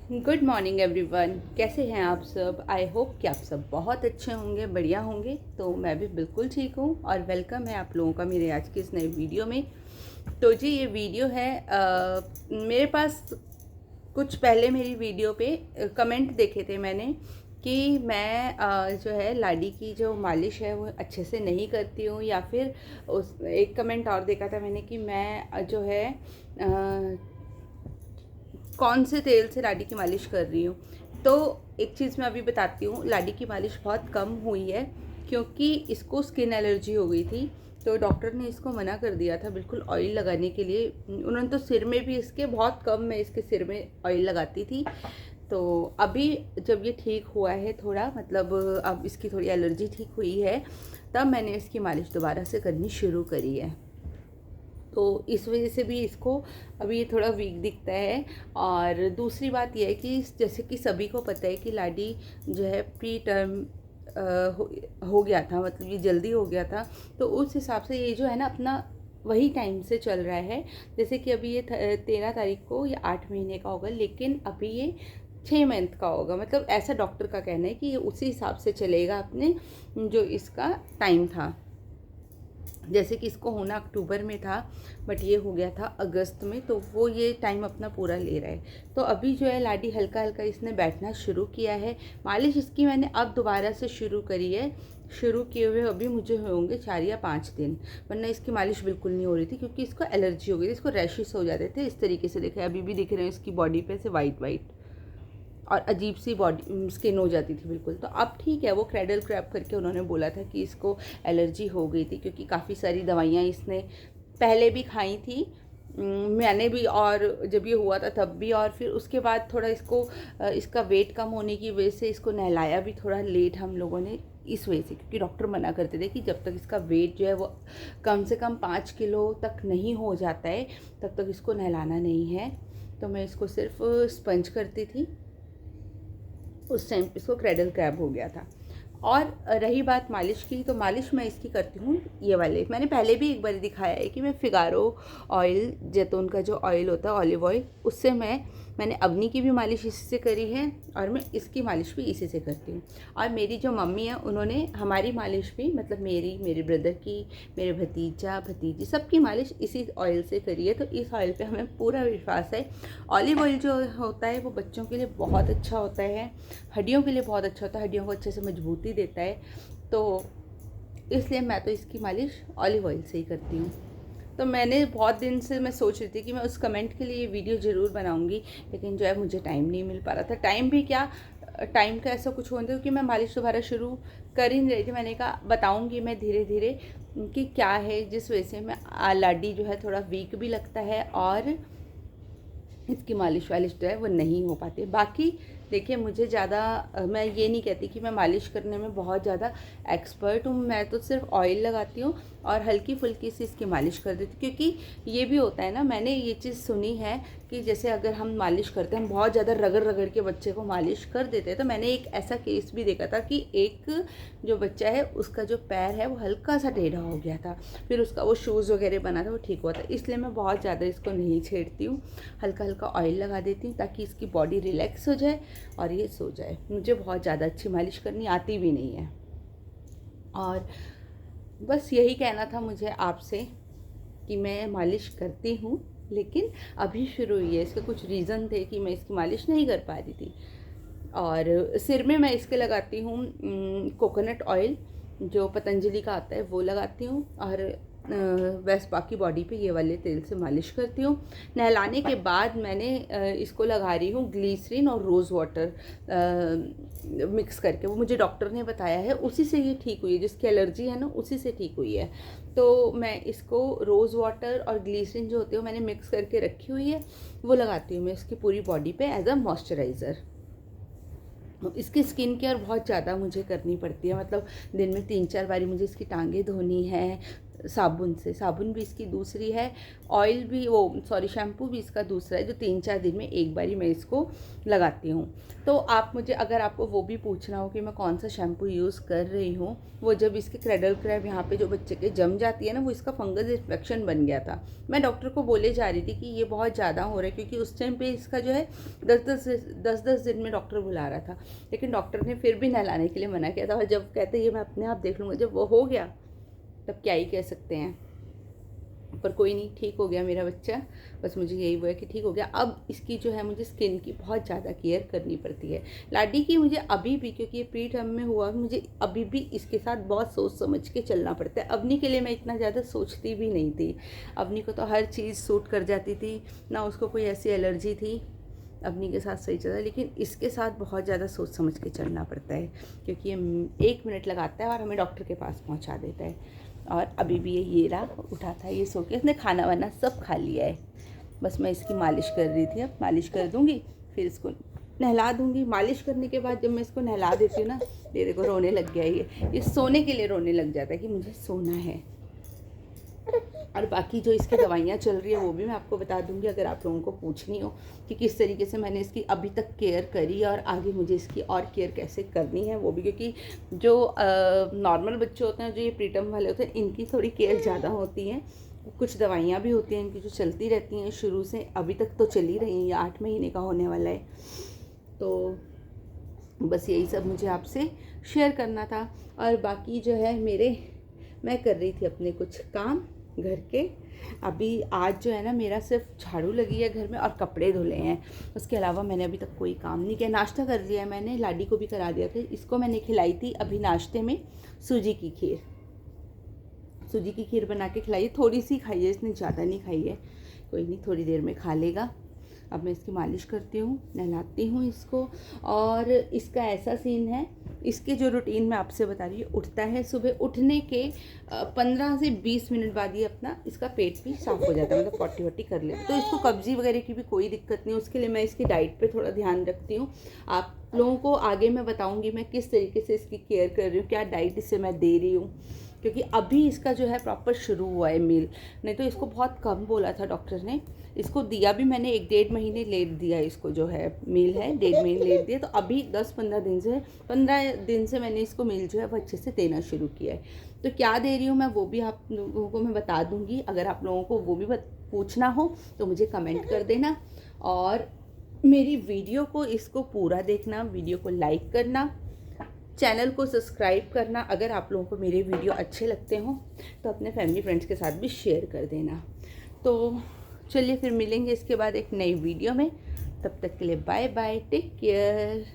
Good morning everyone. कैसे हैं आप सब? आई होप कि आप सब बहुत अच्छे होंगे, बढ़िया होंगे। तो मैं भी बिल्कुल ठीक हूँ और वेलकम है आप लोगों का मेरे आज की इस नई वीडियो में। तो जी ये वीडियो है मेरे पास कुछ पहले मेरी वीडियो पे कमेंट देखे थे मैंने कि मैं जो है लाडी की जो मालिश है वो अच्छे से नहीं करती हूँ, या फिर उस एक कमेंट और देखा था मैंने कि मैं जो है कौन से तेल से लाडी की मालिश कर रही हूँ। तो एक चीज़ मैं अभी बताती हूँ, लाडी की मालिश बहुत कम हुई है क्योंकि इसको स्किन एलर्जी हो गई थी। तो डॉक्टर ने इसको मना कर दिया था बिल्कुल ऑयल लगाने के लिए। उन्होंने तो सिर में भी इसके बहुत कम मैं इसके सिर में ऑयल लगाती थी। तो अभी जब ये ठीक हुआ है थोड़ा, मतलब अब इसकी थोड़ी एलर्जी ठीक हुई है, तब मैंने इसकी मालिश दोबारा से करनी शुरू करी है। तो इस वजह से भी इसको अभी ये थोड़ा वीक दिखता है। और दूसरी बात यह है कि जैसे कि सभी को पता है कि लाडी जो है प्री टर्म हो गया था, मतलब ये जल्दी हो गया था। तो उस हिसाब से ये जो है ना अपना वही टाइम से चल रहा है। जैसे कि अभी ये 13 तारीख को ये 8 महीने का होगा, लेकिन अभी ये 6 मंथ का होगा। मतलब ऐसा डॉक्टर का कहना है कि ये उसी हिसाब से चलेगा अपने जो इसका टाइम था। जैसे कि इसको होना अक्टूबर में था बट ये हो गया था अगस्त में, तो वो ये टाइम अपना पूरा ले रहा है। तो अभी जो है लाडी हल्का हल्का इसने बैठना शुरू किया है। मालिश इसकी मैंने अब दोबारा से शुरू करी है। शुरू किए हुए अभी मुझे होंगे 4 या 5 दिन, वरना इसकी मालिश बिल्कुल नहीं हो रही थी क्योंकि इसको एलर्जी हो गई थी, इसको रैशेस हो जाते थे इस तरीके से। देखे अभी भी दिख रहे हैं इसकी बॉडी पे से वाइट वाइट और अजीब सी बॉडी स्किन हो जाती थी बिल्कुल। तो अब ठीक है, वो क्रेडल क्रैप करके उन्होंने बोला था कि इसको एलर्जी हो गई थी क्योंकि काफ़ी सारी दवाइयाँ इसने पहले भी खाई थी, मैंने भी, और जब ये हुआ था तब भी। और फिर उसके बाद थोड़ा इसको इसका वेट कम होने की वजह से इसको नहलाया भी थोड़ा लेट हम लोगों ने, इस वजह से, क्योंकि डॉक्टर मना करते थे कि जब तक इसका वेट जो है वो कम से कम 5 किलो तक नहीं हो जाता है तब तक इसको नहलाना नहीं है। तो मैं इसको सिर्फ स्पंज करती थी। उस टाइम इसको क्रेडल क्रैब हो गया था। और रही बात मालिश की, तो मालिश मैं इसकी करती हूँ ये वाले, मैंने पहले भी एक बार दिखाया है कि मैं फिगारो ऑयल, जैतून का जो ऑयल होता है ऑलिव ऑयल, उससे मैंने अवनी की भी मालिश इसी से करी है और मैं इसकी मालिश भी इसी से करती हूँ। और मेरी जो मम्मी है उन्होंने हमारी मालिश भी, मतलब मेरे ब्रदर की, मेरे भतीजा भतीजी सबकी मालिश इसी ऑयल से करी है। तो इस ऑयल पे हमें पूरा विश्वास है। ऑलिव ऑयल जो होता है वो बच्चों के लिए बहुत अच्छा होता है, हड्डियों के लिए बहुत अच्छा होता है, हड्डियों को अच्छे से मजबूती देता है। तो इसलिए मैं तो इसकी मालिश ऑलिव ऑयल से ही करती हूँ। तो मैंने बहुत दिन से मैं सोच रही थी कि मैं उस कमेंट के लिए वीडियो ज़रूर बनाऊंगी, लेकिन जो है मुझे टाइम नहीं मिल पा रहा था। टाइम भी क्या, टाइम का ऐसा कुछ होता है कि मैं मालिश दोबारा शुरू कर ही नहीं रही थी। मैंने कहा बताऊंगी मैं धीरे धीरे कि क्या है जिस वजह से मैं लाडी जो है थोड़ा वीक भी लगता है और इसकी मालिश वालिश जो है वो नहीं हो पाती। बाकी देखिए मुझे ज़्यादा, मैं ये नहीं कहती कि मैं मालिश करने में बहुत ज़्यादा एक्सपर्ट हूँ। मैं तो सिर्फ ऑयल लगाती हूँ और हल्की फुल्की सी इसकी मालिश कर देती हूँ, क्योंकि ये भी होता है ना, मैंने ये चीज़ सुनी है कि जैसे अगर हम मालिश करते हैं, हम बहुत ज़्यादा रगड़ रगड़ के बच्चे को मालिश कर देते हैं। तो मैंने एक ऐसा केस भी देखा था कि एक जो बच्चा है उसका जो पैर है वो हल्का सा टेढ़ा हो गया था, फिर उसका वो शूज़ वगैरह बना था, वो ठीक हुआ था। इसलिए मैं बहुत ज़्यादा इसको नहीं छेड़ती हूँ, हल्का हल्का ऑयल लगा देती हूँ ताकि इसकी बॉडी रिलैक्स हो जाए और ये सो जाए। मुझे बहुत ज़्यादा अच्छी मालिश करनी आती भी नहीं है। और बस यही कहना था मुझे आपसे कि मैं मालिश करती हूँ, लेकिन अभी शुरू हुई है। इसके कुछ रीज़न थे कि मैं इसकी मालिश नहीं कर पा रही थी। और सिर में मैं इसके लगाती हूँ कोकोनट ऑयल, जो पतंजलि का आता है वो लगाती हूँ। और वैसे बाकी बॉडी पे ये वाले तेल से मालिश करती हूँ। नहलाने के बाद मैंने इसको लगा रही हूँ ग्लिसरीन और रोज़ वाटर मिक्स करके, वो मुझे डॉक्टर ने बताया है, उसी से ये ठीक हुई है। जिसकी एलर्जी है ना उसी से ठीक हुई है। तो मैं इसको रोज़ वाटर और ग्लिसरीन जो होते हैं मैंने मिक्स करके रखी हुई है, वो लगाती हूँ मैं इसकी पूरी बॉडी पे एज अ मॉइस्चराइज़र। इसकी स्किन केयर बहुत ज़्यादा मुझे करनी पड़ती है, मतलब दिन में 3-4 बारी मुझे इसकी टांगें धोनी है, साबुन से। साबुन भी इसकी दूसरी है, ऑयल भी शैम्पू भी इसका दूसरा है, जो 3-4 दिन में एक बारी मैं इसको लगाती हूँ। तो आप मुझे अगर आपको वो भी पूछना हो कि मैं कौन सा शैम्पू यूज़ कर रही हूँ, वो जब इसके क्रेडल क्रैब यहाँ पे जो बच्चे के जम जाती है ना, वो इसका फंगस इन्फेक्शन बन गया था। मैं डॉक्टर को बोले जा रही थी कि ये बहुत ज़्यादा हो रहा है, क्योंकि उस टाइम पे इसका जो है 10-10 दिन में डॉक्टर बुला रहा था, लेकिन डॉक्टर ने फिर भी नहलाने के लिए मना किया था। और जब कहते ये मैं अपने आप देख लूँगा, जब वो हो गया तब क्या ही कह सकते हैं। पर कोई नहीं, ठीक हो गया मेरा बच्चा। बस मुझे यही वो है कि ठीक हो गया। अब इसकी जो है मुझे स्किन की बहुत ज़्यादा केयर करनी पड़ती है। लाडी की मुझे अभी भी, क्योंकि ये प्री टर्म में हुआ, मुझे अभी भी इसके साथ बहुत सोच समझ के चलना पड़ता है। अवनी के लिए मैं इतना ज़्यादा सोचती भी नहीं थी। अवनी को तो हर चीज़ सूट कर जाती थी, ना उसको कोई ऐसी एलर्जी थी, अपनी के साथ सही चला। लेकिन इसके साथ बहुत ज़्यादा सोच समझ के चलना पड़ता है, क्योंकि ये 1 मिनट लगाता है और हमें डॉक्टर के पास पहुंचा देता है। और अभी भी ये रहा, उठा था, ये सो के, इसने खाना वाना सब खा लिया है। बस मैं इसकी मालिश कर रही थी, अब मालिश कर दूँगी, फिर इसको नहला दूँगी। मालिश करने के बाद जब मैं इसको नहला देती हूँ ना, ये देखो रोने लग गया है। ये सोने के लिए रोने लग जाता है कि मुझे सोना है। और बाकी जो इसकी दवाइयाँ चल रही है वो भी मैं आपको बता दूंगी, अगर आप लोगों को पूछनी हो कि किस तरीके से मैंने इसकी अभी तक केयर करी और आगे मुझे इसकी और केयर कैसे करनी है वो भी। क्योंकि जो नॉर्मल बच्चे होते हैं, जो ये प्रीटर्म वाले होते हैं, इनकी थोड़ी केयर ज़्यादा होती है। कुछ दवाइयाँ भी होती हैं इनकी जो चलती रहती हैं शुरू से, अभी तक तो चल ही रही हैं, 8 महीने का होने वाला है। तो बस यही सब मुझे आपसे शेयर करना था। और बाकी जो है मैं कर रही थी अपने कुछ काम घर के। अभी आज जो है ना, मेरा सिर्फ झाड़ू लगी है घर में और कपड़े धुले हैं। उसके अलावा मैंने अभी तक कोई काम नहीं किया। नाश्ता कर लिया है मैंने, लाडी को भी करा दिया था। इसको मैंने खिलाई थी अभी नाश्ते में सूजी की खीर बना के खिलाई है। थोड़ी सी खाई है इसने, ज़्यादा नहीं खाई है। कोई नहीं, थोड़ी देर में खा लेगा। अब मैं इसकी मालिश करती हूँ, नहलाती हूँ इसको। और इसका ऐसा सीन है, इसके जो रूटीन मैं आपसे बता रही हूँ, उठता है सुबह, उठने के 15 से 20 मिनट बाद ही अपना इसका पेट भी साफ़ हो जाता है, मतलब पॉटी वॉटी कर ले। तो इसको कब्जी वगैरह की भी कोई दिक्कत नहीं है। उसके लिए मैं इसकी डाइट पे थोड़ा ध्यान रखती हूँ। आप लोगों को आगे मैं बताऊँगी मैं किस तरीके से इसकी केयर कर रही हूँ, क्या डाइट इसे मैं दे रही हूँ, क्योंकि अभी इसका जो है प्रॉपर शुरू हुआ है मील। नहीं तो इसको बहुत कम बोला था डॉक्टर ने। इसको दिया भी मैंने 1-1.5 महीने लेट दिया, इसको जो है मील है 1.5 महीने लेट दिया। तो अभी 15 दिन से मैंने इसको मील जो है वो अच्छे से देना शुरू किया है। तो क्या दे रही हूँ मैं वो भी आप लोगों को मैं बता दूँगी। अगर आप लोगों को वो भी पूछना हो तो मुझे कमेंट कर देना। और मेरी वीडियो को इसको पूरा देखना, वीडियो को लाइक करना, चैनल को सब्सक्राइब करना। अगर आप लोगों को मेरे वीडियो अच्छे लगते हों तो अपने फैमिली फ्रेंड्स के साथ भी शेयर कर देना। तो चलिए फिर मिलेंगे इसके बाद एक नई वीडियो में। तब तक के लिए बाय बाय, टेक केयर।